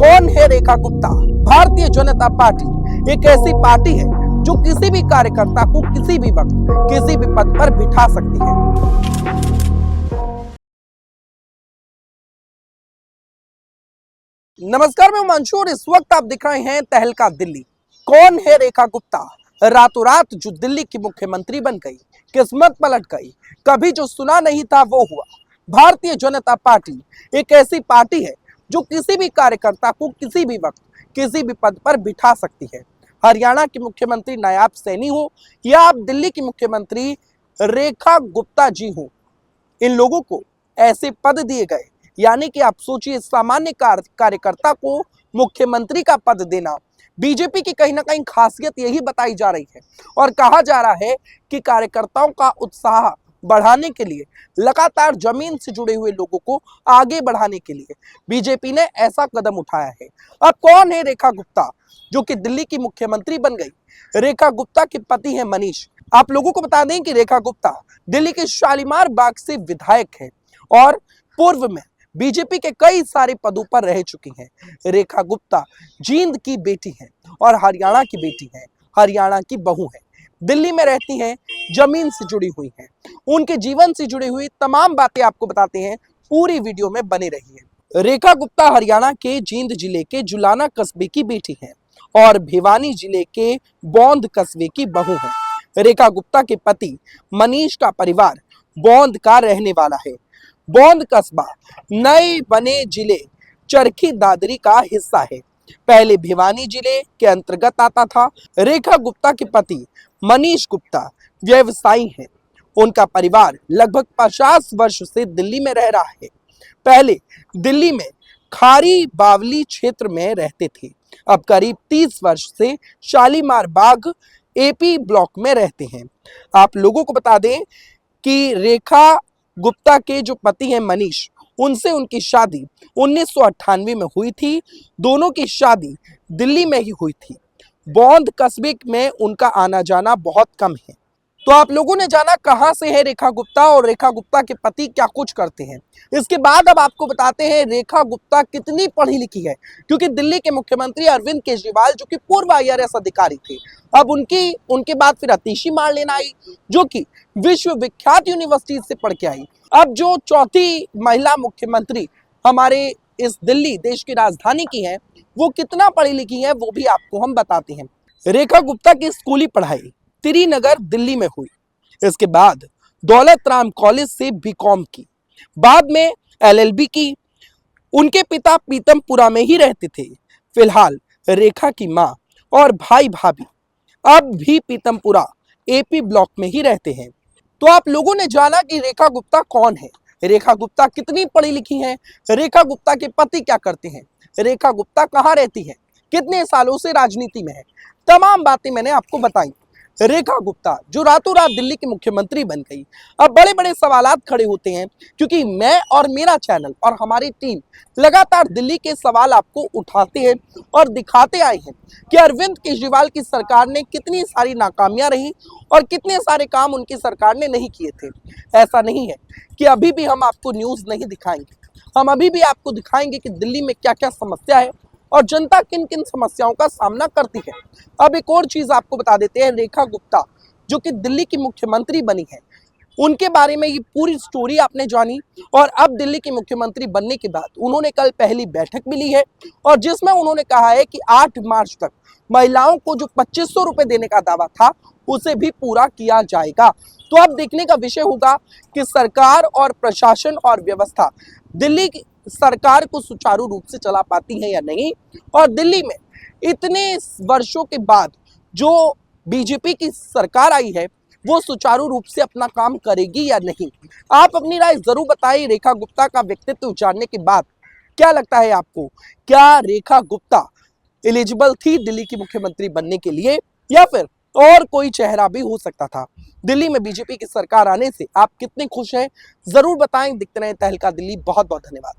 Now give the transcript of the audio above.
कौन है रेखा गुप्ता? भारतीय जनता पार्टी एक ऐसी पार्टी है जो किसी भी कार्यकर्ता को किसी भी वक्त किसी भी पद पर बिठा सकती है। नमस्कार, मैं मंशू और इस वक्त आप दिख रहे हैं तहलका दिल्ली। कौन है रेखा गुप्ता? रातों रात जो दिल्ली की मुख्यमंत्री बन गई, किस्मत पलट गई। कभी जो सुना नहीं था वो हुआ। भारतीय जनता पार्टी एक ऐसी पार्टी है जो किसी भी कार्यकर्ता को किसी भी वक्त किसी भी पद पर बिठा सकती है। हरियाणा के मुख्यमंत्री नायब सैनी हो या आप दिल्ली की मुख्यमंत्री रेखा गुप्ता जी हो, इन लोगों को ऐसे पद दिए गए, यानी कि आप सोचिए सामान्य कार्यकर्ता को मुख्यमंत्री का पद देना। बीजेपी की कहीं ना कहीं खासियत यही बताई जा रही है और कहा जा रहा है कि कार्यकर्ताओं का उत्साह बढ़ाने के लिए, लगातार जमीन से जुड़े हुए लोगों को आगे बढ़ाने के लिए बीजेपी ने ऐसा कदम उठाया है। अब कौन है रेखा गुप्ता जो कि दिल्ली की मुख्यमंत्री बन गई? रेखा गुप्ता के पति है मनीष। आप लोगों को बता दें कि रेखा गुप्ता दिल्ली के शालीमार बाग से विधायक है और पूर्व में बीजेपी के कई सारे पदों पर रह चुकी हैं। रेखा गुप्ता जींद की बेटी है और हरियाणा की बेटी है, हरियाणा की बहू है। दिल्ली में रहती हैं, जमीन से जुड़ी हुई हैं। उनके जीवन से जुड़ी हुई तमाम बातें आपको बताते हैं, पूरी वीडियो में बने रहिए। रेखा गुप्ता हरियाणा के जींद जिले के जुलाना कस्बे की बेटी है और भिवानी जिले के बौंद कस्बे की बहू है। रेखा गुप्ता के पति मनीष का परिवार बौंद का रहने वाला है। बौंद कस्बा नए बने जिले चरखी दादरी का हिस्सा है, पहले भिवानी जिले के अंतर्गत आता था। रेखा गुप्ता के पति मनीष गुप्ता व्यवसायी हैं। उनका परिवार लगभग 50 वर्ष से दिल्ली में रह रहा है। पहले दिल्ली में खारी बावली क्षेत्र में रहते थे, अब करीब 30 वर्ष से शालीमार बाग एपी ब्लॉक में रहते हैं। आप लोगों को बता दें कि रेखा गुप्ता के जो पति हैं मनीष, उनसे उनकी शादी 1998 में हुई थी। दोनों की शादी दिल्ली में ही हुई थी। बौंद कस्बे में उनका आना जाना बहुत कम है। तो आप लोगों ने जाना कहां से है रेखा गुप्ता और रेखा गुप्ता के पति क्या कुछ करते हैं। इसके बाद अब आपको बताते हैं रेखा गुप्ता कितनी पढ़ी लिखी है, क्योंकि दिल्ली के मुख्यमंत्री अरविंद केजरीवाल जो कि पूर्व IRS अधिकारी थे, अब उनके बाद फिर अतिशी मार्लेना आई जो कि विश्वविख्यात यूनिवर्सिटी से पढ़ के आई। अब जो चौथी महिला मुख्यमंत्री हमारे इस दिल्ली देश की राजधानी की है, वो कितना पढ़ी लिखी है वो भी आपको हम बताते हैं। रेखा गुप्ता की स्कूली पढ़ाई त्रिनगर दिल्ली में हुई। इसके बाद दौलत राम कॉलेज से बीकॉम की, बाद में LLB की। उनके पिता पीतमपुरा में ही रहते थे। फिलहाल रेखा की मां और भाई भाभी अब भी पीतमपुरा AP ब्लॉक में ही रहते हैं। तो आप लोगों ने जाना कि रेखा गुप्ता कौन है, रेखा गुप्ता कितनी पढ़ी लिखी हैं, रेखा गुप्ता के पति क्या करते हैं, रेखा गुप्ता कहाँ रहती है, कितने सालों से राजनीति में है, तमाम बातें मैंने आपको बताई। रेखा गुप्ता जो रातों रात दिल्ली की मुख्यमंत्री बन गई, अब बड़े बड़े सवालात खड़े होते हैं, क्योंकि मैं और मेरा चैनल और हमारी टीम लगातार दिल्ली के सवाल आपको उठाते हैं और दिखाते आए हैं कि अरविंद केजरीवाल की सरकार ने कितनी सारी नाकामियां रही और कितने सारे काम उनकी सरकार ने नहीं किए थे। ऐसा नहीं है कि अभी भी हम आपको न्यूज़ नहीं दिखाएंगे, हम अभी भी आपको दिखाएंगे कि दिल्ली में क्या क्या समस्या है और जनता किन किन समस्याओं का सामना करती है। अब एक और चीज आपको बता देते हैं, रेखा गुप्ता जो कि दिल्ली की मुख्यमंत्री बनी है, उनके बारे में ये पूरी स्टोरी आपने जानी। और अब दिल्ली की मुख्यमंत्री बनने के बाद उन्होंने कल पहली बैठक भी ली है और जिसमें उन्होंने कहा है कि 8 मार्च तक महिलाओं को जो 2500 रुपए देने का दावा था उसे भी पूरा किया जाएगा। तो अब देखने का विषय होगा कि सरकार और प्रशासन और व्यवस्था दिल्ली की सरकार को सुचारू रूप से चला पाती है या नहीं, और दिल्ली में इतने वर्षों के बाद जो बीजेपी की सरकार आई है वो सुचारू रूप से अपना काम करेगी या नहीं। आप अपनी राय जरूर बताइए। रेखा गुप्ता का व्यक्तित्व जानने के बाद क्या लगता है आपको, क्या रेखा गुप्ता एलिजिबल थी दिल्ली की मुख्यमंत्री बनने के लिए या फिर और कोई चेहरा भी हो सकता था? दिल्ली में बीजेपी की सरकार आने से आप कितने खुश हैं, जरूर बताएं। दिखते रहे तहलका दिल्ली। बहुत बहुत धन्यवाद।